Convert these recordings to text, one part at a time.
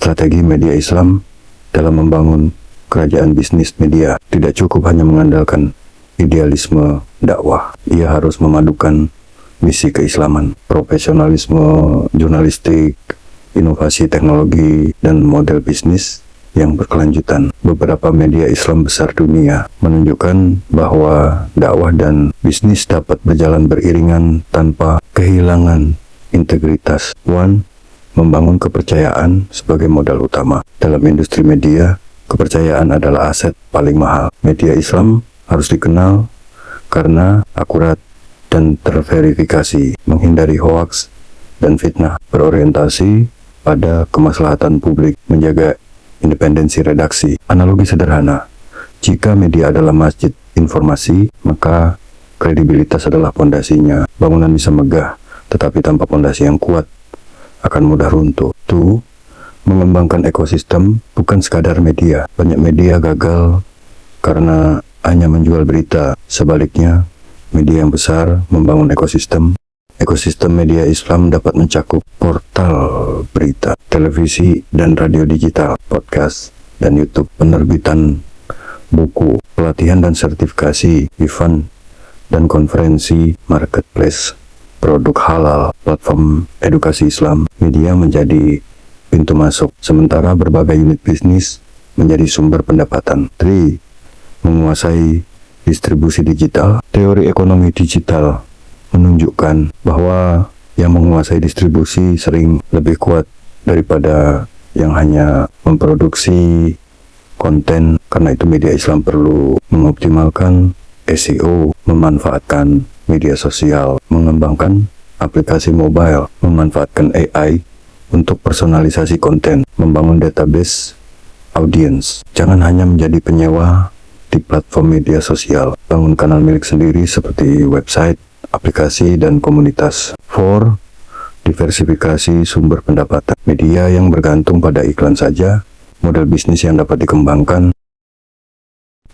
Strategi media Islam dalam membangun kerajaan bisnis media tidak cukup hanya mengandalkan idealisme dakwah. Ia harus memadukan misi keislaman, profesionalisme jurnalistik, inovasi teknologi, dan model bisnis yang berkelanjutan. Beberapa media Islam besar dunia menunjukkan bahwa dakwah dan bisnis dapat berjalan beriringan tanpa kehilangan integritas. 1. Membangun kepercayaan sebagai modal utama. Dalam industri media, kepercayaan adalah aset paling mahal. Media Islam harus dikenal karena akurat dan terverifikasi, menghindari hoaks dan fitnah, berorientasi pada kemaslahatan publik, menjaga independensi redaksi. Analogi sederhana, jika media adalah masjid informasi, maka kredibilitas adalah pondasinya. Bangunan bisa megah, tetapi tanpa pondasi yang kuat akan mudah runtuh. 2. Mengembangkan ekosistem bukan sekadar media. Banyak media gagal karena hanya menjual berita. Sebaliknya, media yang besar membangun ekosistem. Ekosistem media Islam dapat mencakup portal berita, televisi dan radio digital, podcast dan YouTube, penerbitan buku, pelatihan dan sertifikasi, event dan konferensi, marketplace, produk halal, platform edukasi Islam. Media menjadi pintu masuk, sementara berbagai unit bisnis menjadi sumber pendapatan. 3. Menguasai distribusi digital. Teori ekonomi digital menunjukkan bahwa yang menguasai distribusi sering lebih kuat daripada yang hanya memproduksi konten. Karena itu media Islam perlu mengoptimalkan SEO, memanfaatkan media sosial, mengembangkan aplikasi mobile, memanfaatkan AI untuk personalisasi konten, membangun database audiens. Jangan hanya menjadi penyewa di platform media sosial, bangun kanal milik sendiri seperti website, aplikasi, dan komunitas. 4. Diversifikasi sumber pendapatan. Media yang bergantung pada iklan saja, model bisnis yang dapat dikembangkan.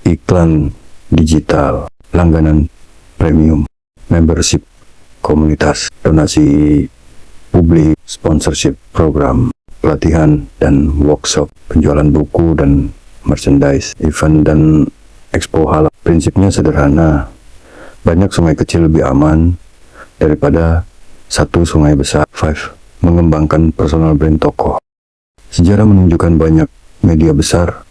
Iklan digital, langganan premium, membership komunitas, donasi publik, sponsorship program, pelatihan dan workshop, penjualan buku dan merchandise, event dan expo halal. Prinsipnya sederhana, banyak sungai kecil lebih aman daripada satu sungai besar. 5. Mengembangkan personal brand tokoh. Sejarah menunjukkan banyak media besar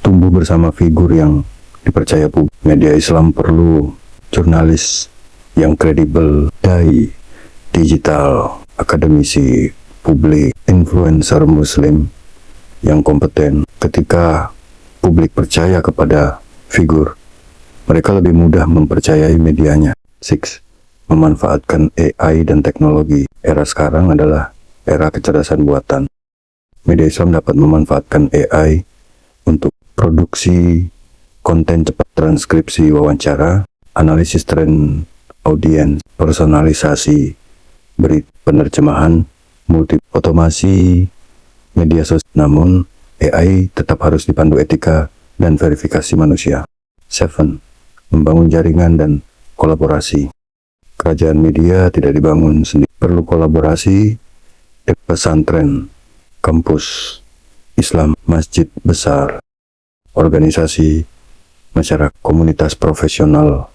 tumbuh bersama figur yang dipercaya publik. Media Islam perlu jurnalis yang kredibel, dai digital, akademisi publik, influencer muslim yang kompeten. Ketika publik percaya kepada figur, mereka lebih mudah mempercayai medianya. 6. Memanfaatkan AI dan teknologi. Era sekarang adalah era kecerdasan buatan. Media Islam dapat memanfaatkan AI untuk produksi konten cepat, transkripsi wawancara, analisis tren audiens, personalisasi berita, penerjemahan, multi otomasi media sosial. Namun, AI tetap harus dipandu etika dan verifikasi manusia. 7. Membangun jaringan dan kolaborasi. Kerajaan media tidak dibangun sendiri, perlu kolaborasi dengan pesantren, kampus Islam, masjid besar, organisasi masyarakat, komunitas profesional,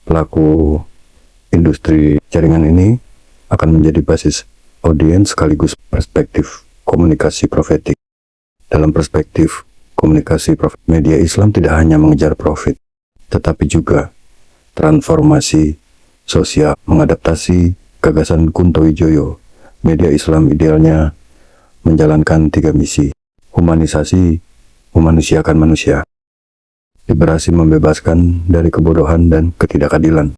pelaku industri. Jaringan ini akan menjadi basis audiens sekaligus perspektif komunikasi profetik. Dalam perspektif komunikasi profit, media Islam tidak hanya mengejar profit, tetapi juga transformasi sosial, mengadaptasi gagasan Kunto Wijoyo. Media Islam idealnya menjalankan 3 misi: humanisasi, memanusiakan manusia; liberasi, membebaskan dari kebodohan dan ketidakadilan;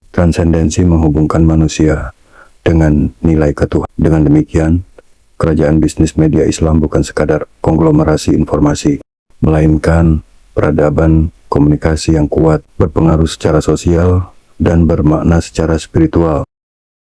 transendensi, menghubungkan manusia dengan nilai ketuhanan. Dengan demikian, kerajaan bisnis media Islam bukan sekadar konglomerasi informasi, melainkan peradaban komunikasi yang kuat, berpengaruh secara sosial, dan bermakna secara spiritual.